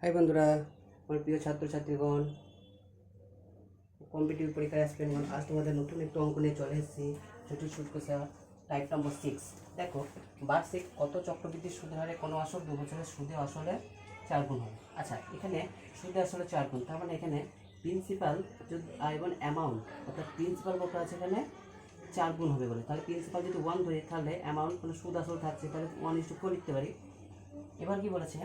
High বন্ধুরা, আমার প্রিয় ছাত্রছাত্রীগণ, কম্পিটিটিভ পরীক্ষায় অ্যাসপিরেন্টগণ, আজ তোমাদের নতুন একটু অঙ্ক নিয়ে চলে এসেছি। জটিল সুদ কষা টাইপ নম্বর 6। দেখো, বার্ষিক কত চক্রবৃদ্ধি সুদের হারে কোনো আসল 2 বছরের সুদে আসলে 4 গুণ হবে। আচ্ছা, এখানে সুদে আসলে 4 গুণ, তার মানে এখানে প্রিন্সিপাল যদি এবং অ্যামাউন্ট, অর্থাৎ প্রিন্সিপাল কত আছে এখানে 4 গুণ হবে বলে, তাহলে প্রিন্সিপাল যদি 1 ধরে, তাহলে অ্যামাউন্ট মানে সুদ আসল থাকছে, তাহলে 1:4 লিখতে পারি। এবার কি বলেছে,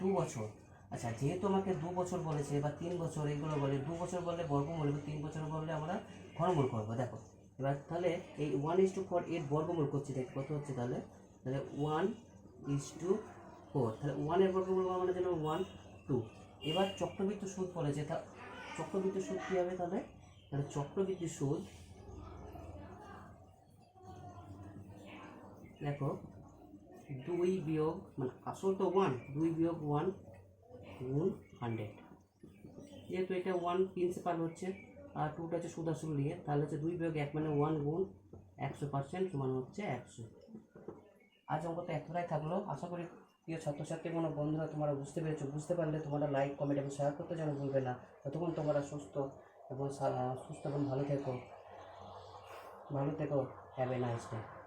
2 বছর। আচ্ছা, যেহেতু আমাকে 2 বছর বলেছে বা 3 বছর এগুলো বলে, 2 বছর বললে বর্গমূল এবং 3 বছর বললে আমরা ঘনমূল করবো। দেখো এবার তাহলে এই 1:4 এর বর্গমূল করছি, দেখো কত হচ্ছে, তাহলে 1:4, তাহলে 1 এর বর্গমূল মানে যেন 1 2। এবার চক্রবৃদ্ধি সুদ বলেছে, তা চক্রবৃদ্ধি সুদ কী হবে, তাহলে চক্রবৃদ্ধি সুদ, দেখো 2 বিয়োগ মানে আসল তো 1, 2 বিয়োগ 1 গুণ 100। যেহেতু এটা 1 প্রিন্সিপাল হচ্ছে আর 2টা হচ্ছে সুদ আসল নিয়ে, তাহলে হচ্ছে 2 বিয়োগ 1 মানে 1 গুণ 100% সমান হচ্ছে 100। আজ অঙ্কটা এতটাই থাকলো। আশা করি প্রিয় ছাত্রছাত্রী কোনো বন্ধুরা তোমরা বুঝতে পেরেছো। বুঝতে পারলে তোমরা লাইক, কমেন্ট এবং শেয়ার করতে যেন ভুলবে না। ততক্ষণ তোমরা সুস্থ এবং ভালো থেকো। Have a nice day.